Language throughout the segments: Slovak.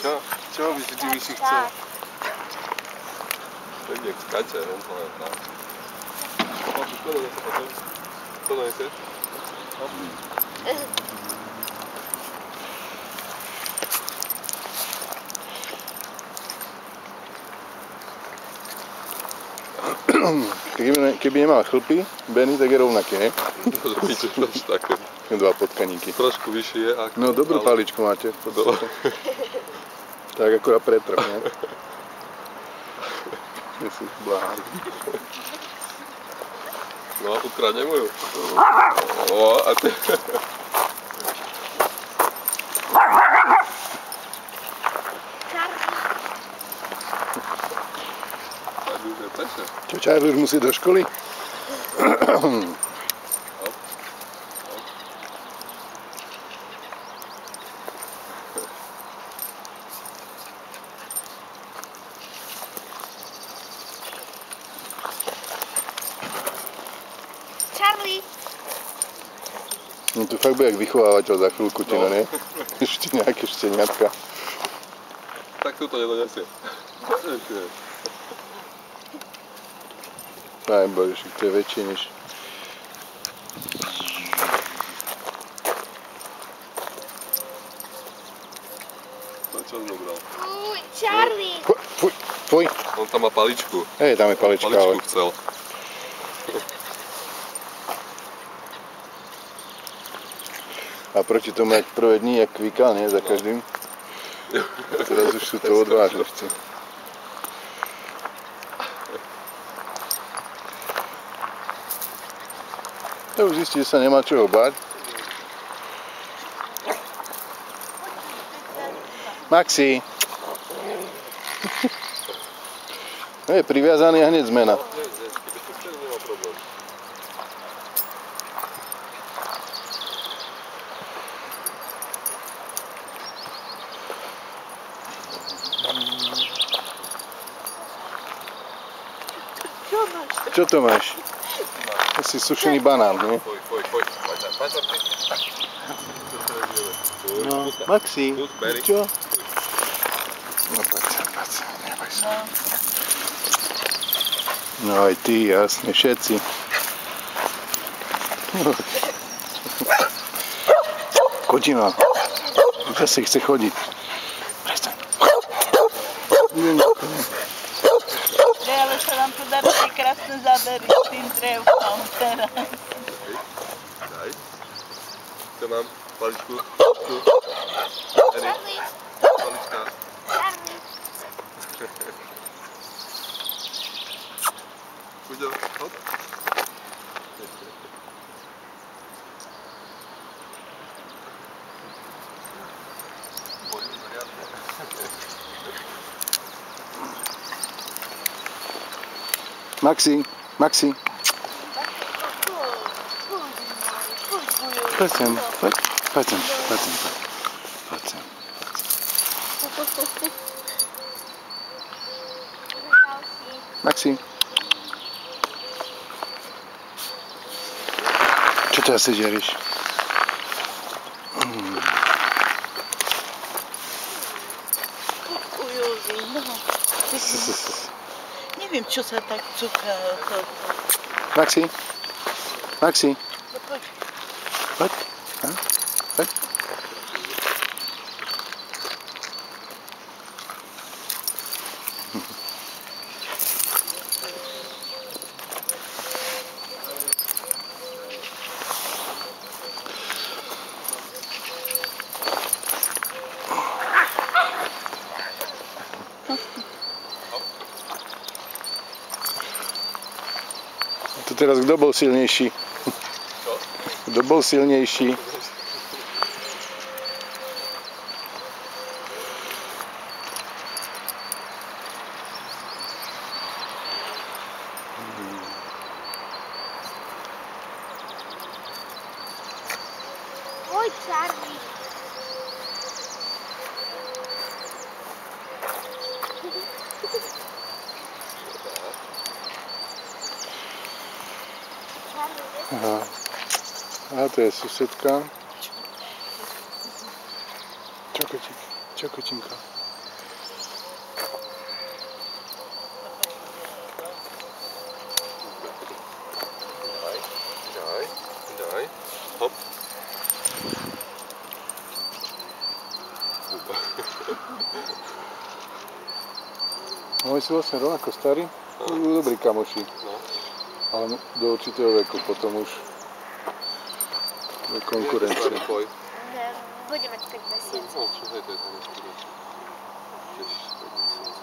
Čo? Čo by si ty si chcel? Tak jak skače, len to len tak. To doneseš? Keby nemal chlpy, Benny, tak je rovnaký, ne? Také. Dva potkaníky. Trošku vyššie je ako... No dobrú paličku máte. Tak akurát pretrh, ne? Sú bláhy. No a ukradne moju. A ty... Čo, Charlie už musí do školy? Charlie! No to fakt bude jak vychovávateľ za chvíľku, no. Ne? Ešte nejaké šteniatka. Tak to nedonesie. Aj bože, to je väčšie než... To čo zobral? Charlie! Fuj. On tam má paličku. Hej, tam je palička, ale... Paličku chcel. A proti tomu, jak prvé dní, jak kvíkal, nie? Za každým. Teraz už sú to odvážlivci. To už zistí, že sa nemá čoho báť. Maxi! No je priviazaný a hneď zmena. Čo to máš? To si sušený banán, nie? Poď. No, Maxi, čo? No poď sa, neboj sa. No aj ty, jasne, všetci. Kočina, zase chce chodiť. Prestaň. Ale sa vám tu dá také krásne zábery s tým drevkom teraz. Daj. Čo mám? Paličku. Charlie! Palička. Charlie! Uďo, hop. Maxi. Poď sem. Maxi. Čo to asi žeriš? Neviem, čo sa tak cuká. Maxi. No poď. Poď. To teraz kto bol silnejší? Čo? Kto bol silnejší? Poď, Charlie! Aha. A to je susedka. Čokotinka. hop. Oni sú vlastne rovnako starí, sú dobrí kamoši, No. ale do určitého veku, potom už je konkurencia. Boj. Bude mať 5 mesiacov. No, čo hej, to je tam neskôr. Tiež 5 mesiacov.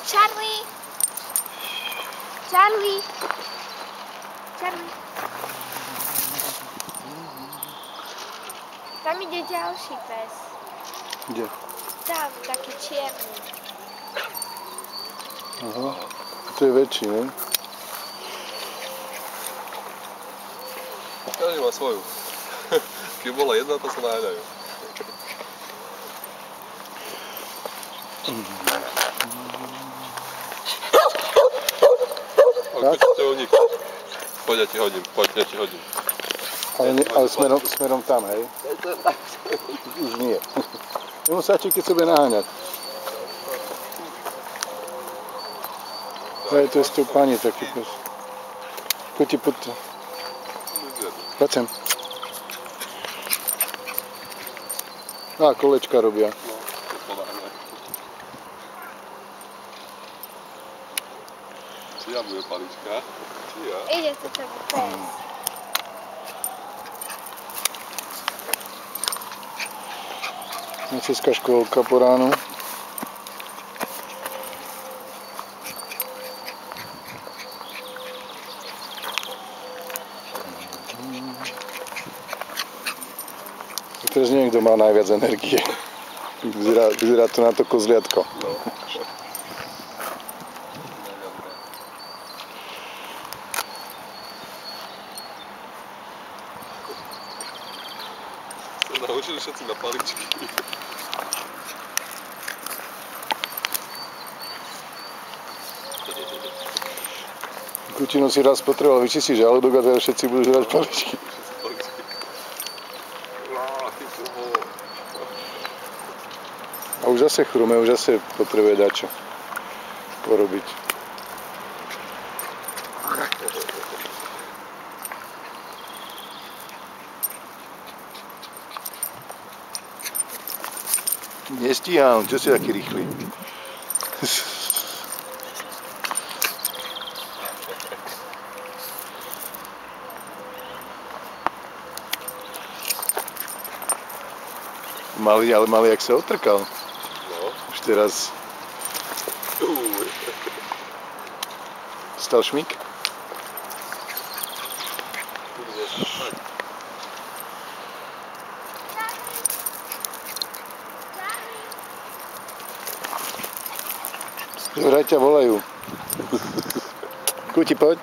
Charlie! Charlie! Charlie! Tam ide ďalší pes. Kde? Tam, taký čierny. Aha, to je väčší, ne? Každý má svoju. Keď bola jedna, to sa náhľajú. Tak? Poďte unik. Poď, ja ti hodím. Poď, ja ti hodím. Ale smerom tam, hej? Už nie. Nemusáte keď sebe naháňať. Hej, to je s tou pani taký pes. Poďte. Poď sem. Á, kolečka robia. Či ja budem palička? Či ja? Ide to tebe pes. Česká škôlka po ránu. Teraz neviem, kto má najviac energie. Vyzerá to na to kozliatko. No. Sa naučili všetci na paličky. Kutinu si raz potreboval vyčistiť žalúdok a teraz všetci budú žrať paličky. A už zase chrume, už zase potrebuje dačo porobiť. Nestíham, čo si taký rýchly? Malý, jak sa otrkal. No. Už teraz stal šmík. Vraj ťa volajú. Kuti, poď.